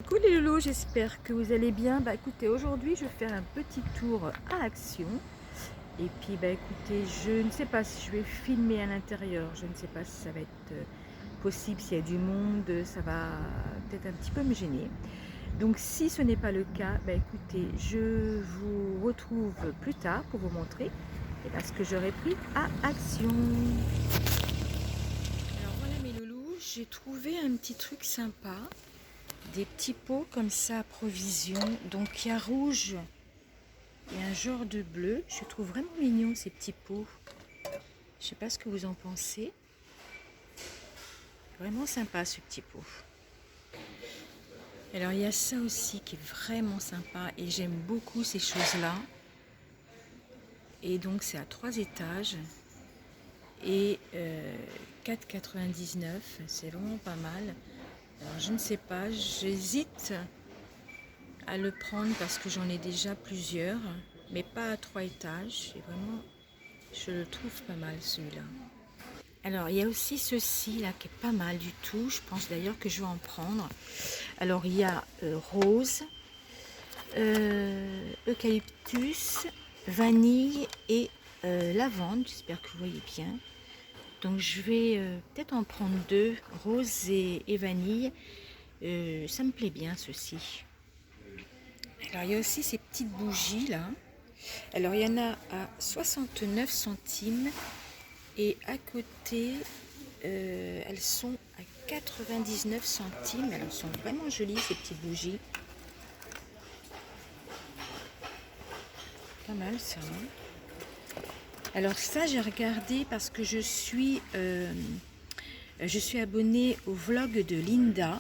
Coucou les loulous, j'espère que vous allez bien. Bah écoutez, aujourd'hui je vais faire un petit tour à Action. Et puis bah écoutez, je ne sais pas si je vais filmer à l'intérieur, je ne sais pas si ça va être possible, s'il y a du monde, ça va peut-être un petit peu me gêner. Donc si ce n'est pas le cas, bah écoutez, je vous retrouve plus tard pour vous montrer ce que j'aurais pris à Action. Alors voilà mes loulous, j'ai trouvé un petit truc sympa. Des petits pots comme ça à provision. Donc il y a rouge et un genre de bleu. Je trouve vraiment mignon ces petits pots. Je sais pas ce que vous en pensez. Vraiment sympa ce petit pot. Alors il y a ça aussi qui est vraiment sympa et j'aime beaucoup ces choses-là. Et donc c'est à 3 étages et 4,99. C'est vraiment pas mal. Alors je ne sais pas, j'hésite à le prendre parce que j'en ai déjà plusieurs, mais pas à 3 étages. Et vraiment, je le trouve pas mal celui-là. Alors il y a aussi ceci là qui est pas mal du tout. Je pense d'ailleurs que je vais en prendre. Alors il y a rose, eucalyptus, vanille et lavande. J'espère que vous voyez bien. Donc je vais peut-être en prendre deux, rose et vanille. Ça me plaît bien ceci. Alors il y a aussi ces petites bougies là. Alors il y en a à 69 centimes et à côté elles sont à 99 centimes. Elles sont vraiment jolies ces petites bougies. Pas mal ça. Alors ça j'ai regardé parce que je suis abonnée au vlog de Linda.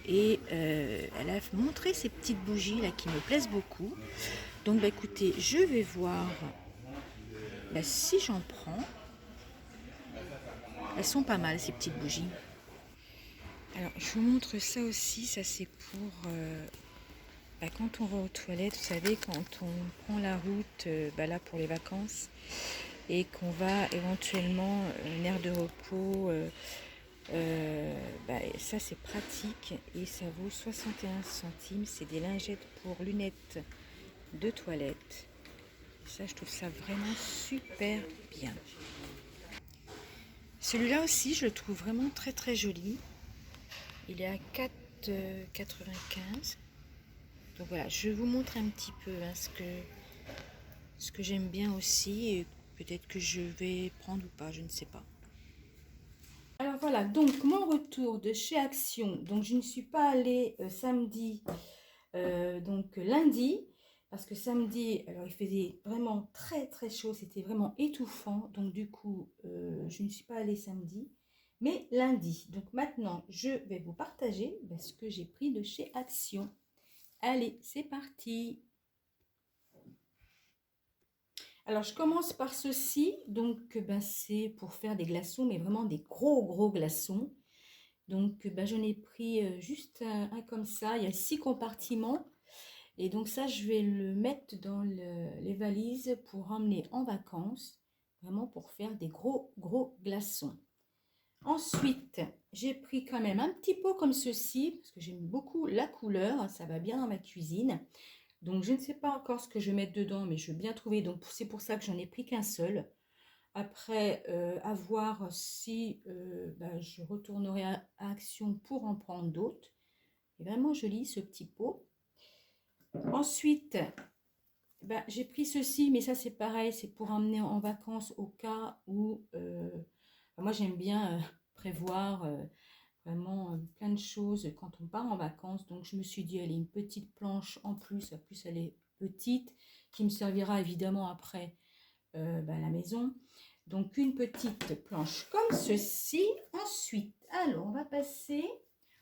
Et elle a montré ces petites bougies là qui me plaisent beaucoup. Donc bah, écoutez, je vais voir si j'en prends. Elles sont pas mal ces petites bougies. Alors je vous montre ça aussi, ça c'est pour quand on va aux toilettes, vous savez, quand on prend la route là pour les vacances et qu'on va éventuellement une aire de repos, ça c'est pratique et ça vaut 61 centimes. C'est des lingettes pour lunettes de toilette. Ça je trouve ça vraiment super bien. Celui-là aussi je le trouve vraiment très très joli. Il est à 4,95. Donc voilà, je vous montre un petit peu ce que j'aime bien aussi et peut-être que je vais prendre ou pas, je ne sais pas. Alors voilà, donc mon retour de chez Action. Donc je ne suis pas allée samedi, donc lundi, parce que samedi, alors il faisait vraiment très très chaud, c'était vraiment étouffant. Donc du coup, je ne suis pas allée samedi, mais lundi. Donc maintenant, je vais vous partager ce que j'ai pris de chez Action. Allez, c'est parti. Alors, je commence par ceci. Donc, c'est pour faire des glaçons, mais vraiment des gros, gros glaçons. Donc, j'en ai pris juste un comme ça. Il y a 6 compartiments. Et donc, ça, je vais le mettre dans les valises pour emmener en vacances. Vraiment pour faire des gros, gros glaçons. Ensuite, j'ai pris quand même un petit pot comme ceci, parce que j'aime beaucoup la couleur. Ça va bien dans ma cuisine. Donc, je ne sais pas encore ce que je vais mettre dedans, mais je vais bien trouver. Donc, c'est pour ça que j'en ai pris qu'un seul. Après, à voir si je retournerai à Action pour en prendre d'autres. C'est vraiment joli ce petit pot. Ensuite, j'ai pris ceci, mais ça c'est pareil, c'est pour emmener en vacances au cas où... moi j'aime bien prévoir vraiment plein de choses quand on part en vacances. Donc je me suis dit, allez, une petite planche en plus elle est petite, qui me servira évidemment après à la maison. Donc une petite planche comme ceci. Ensuite, alors on va passer,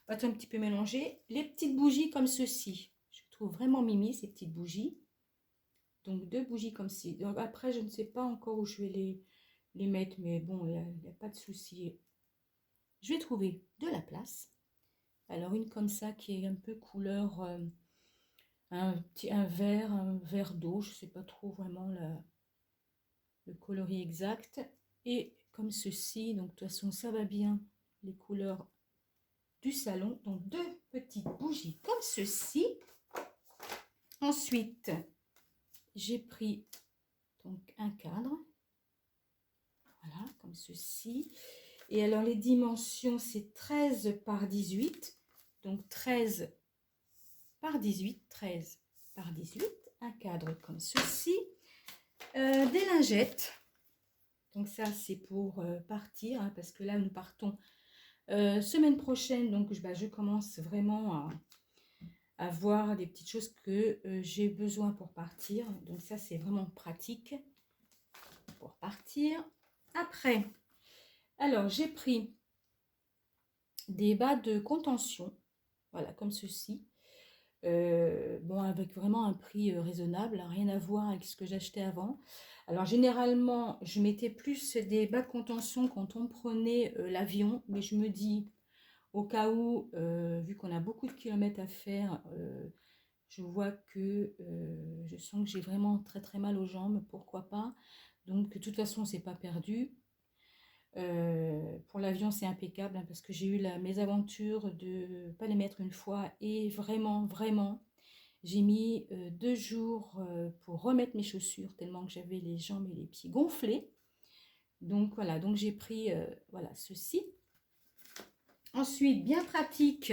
on va un petit peu mélanger, les petites bougies comme ceci. Je trouve vraiment mimi ces petites bougies. Donc deux bougies comme ci. Donc après, je ne sais pas encore où je vais les mettre, mais bon, il n'y a pas de souci. Je vais trouver de la place. Alors une comme ça qui est un peu couleur un vert d'eau, je ne sais pas trop vraiment le coloris exact. Et comme ceci, donc de toute façon ça va bien, les couleurs du salon. Donc 2 petites bougies comme ceci. Ensuite, j'ai pris donc un cadre. Voilà, comme ceci. Et alors les dimensions, c'est 13 par 18. Donc 13 par 18, 13 par 18. Un cadre comme ceci. Des lingettes. Donc ça, c'est pour partir, hein, parce que là, nous partons semaine prochaine. Donc je commence vraiment à voir des petites choses que j'ai besoin pour partir. Donc ça, c'est vraiment pratique pour partir. Après, alors j'ai pris des bas de contention, voilà, comme ceci. Bon, avec vraiment un prix raisonnable, hein, rien à voir avec ce que j'achetais avant. Alors généralement, je mettais plus des bas de contention quand on prenait l'avion, mais je me dis, au cas où, vu qu'on a beaucoup de kilomètres à faire, je vois que je sens que j'ai vraiment très très mal aux jambes, pourquoi pas. Donc de toute façon, c'est pas perdu. Pour l'avion, c'est impeccable, hein, parce que j'ai eu la mésaventure de ne pas les mettre une fois et vraiment, j'ai mis 2 jours pour remettre mes chaussures tellement que j'avais les jambes et les pieds gonflés. Donc voilà, donc j'ai pris voilà ceci. Ensuite, bien pratique,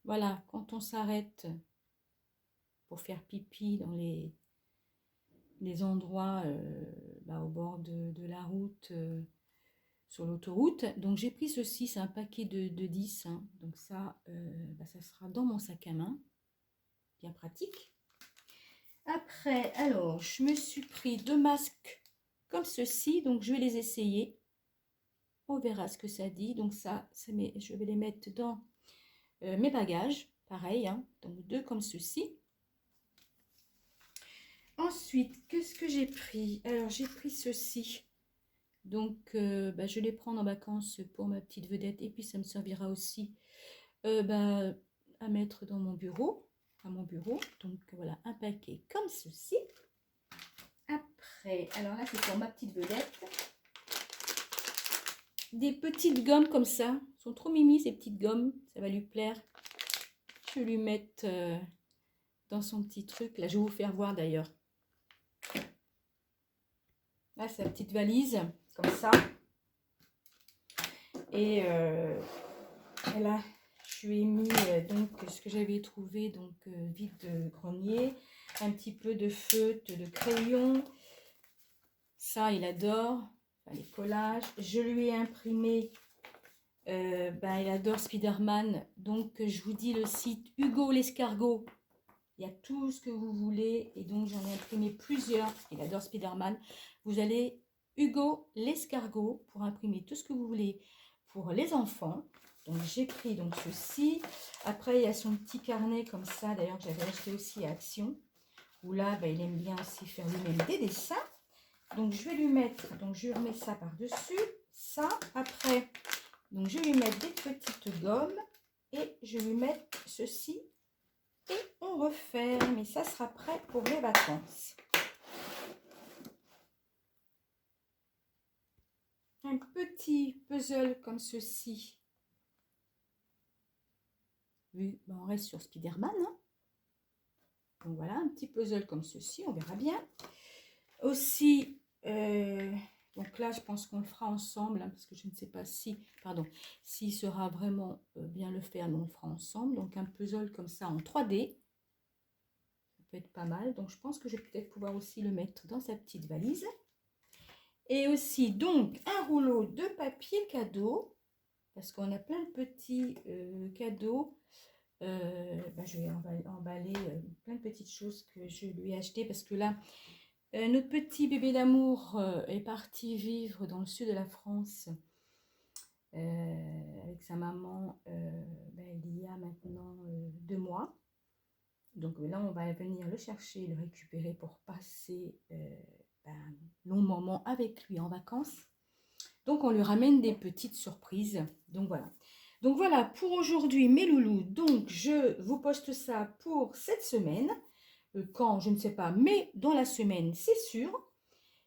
voilà, quand on s'arrête pour faire pipi dans les endroits au bord de la route, sur l'autoroute. Donc j'ai pris ceci, c'est un paquet de 10, hein. Donc ça, ça sera dans mon sac à main, bien pratique. Après, alors, je me suis pris 2 masques comme ceci, donc je vais les essayer. On verra ce que ça dit. Donc ça je vais les mettre dans mes bagages, pareil, hein. Donc 2 comme ceci. Ensuite, qu'est-ce que j'ai pris? Alors, j'ai pris ceci. Donc, je vais les prendre en vacances pour ma petite vedette. Et puis, ça me servira aussi à mettre dans mon bureau. À mon bureau. Donc, voilà, un paquet comme ceci. Après, alors là, c'est pour ma petite vedette. Des petites gommes comme ça. Elles sont trop mimi, ces petites gommes. Ça va lui plaire. Je vais lui mettre dans son petit truc. Là, je vais vous faire voir d'ailleurs. Là, c'est la petite valise, comme ça. Et là, je lui ai mis donc ce que j'avais trouvé, donc vide de grenier, un petit peu de feutre, de crayon. Ça, il adore, enfin, les collages. Je lui ai imprimé, il adore Spider-Man. Donc, je vous dis le site Hugo l'escargot. Il y a tout ce que vous voulez. Et donc, j'en ai imprimé plusieurs. Il adore Spider-Man. Vous allez Hugo l'escargot pour imprimer tout ce que vous voulez pour les enfants. Donc, j'ai pris donc ceci. Après, il y a son petit carnet comme ça. D'ailleurs, j'avais acheté aussi à Action. Où là, il aime bien aussi faire lui-même des dessins. Donc, je vais lui mettre, donc je remets ça par-dessus. Ça, après, donc je vais lui mettre des petites gommes. Et je vais lui mettre ceci. Et on referme, et ça sera prêt pour les vacances. Un petit puzzle comme ceci. Oui, on reste sur Spider-Man. Hein. Donc voilà, un petit puzzle comme ceci, on verra bien. Aussi, donc là, je pense qu'on le fera ensemble, hein, parce que je ne sais pas s'il sera vraiment bien le faire, mais on le fera ensemble. Donc un puzzle comme ça en 3D. Peut être pas mal, donc je pense que je vais peut-être pouvoir aussi le mettre dans sa petite valise. Et aussi donc un rouleau de papier cadeau, parce qu'on a plein de petits cadeaux. Je vais emballer plein de petites choses que je lui ai achetées, parce que là notre petit bébé d'amour est parti vivre dans le sud de la France avec sa maman il y a maintenant 2 mois. Donc là, on va venir le chercher, le récupérer pour passer un long moment avec lui en vacances. Donc, on lui ramène des petites surprises. Donc, voilà. Donc, voilà pour aujourd'hui, mes loulous. Donc, je vous poste ça pour cette semaine. Quand, je ne sais pas, mais dans la semaine, c'est sûr.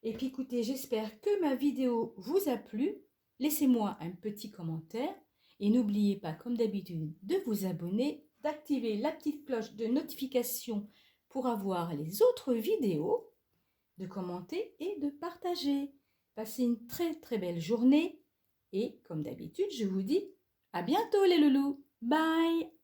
Et puis, écoutez, j'espère que ma vidéo vous a plu. Laissez-moi un petit commentaire. Et n'oubliez pas, comme d'habitude, de vous abonner, d'activer la petite cloche de notification pour avoir les autres vidéos, de commenter et de partager. Passez une très très belle journée et comme d'habitude, je vous dis à bientôt les loulous. Bye!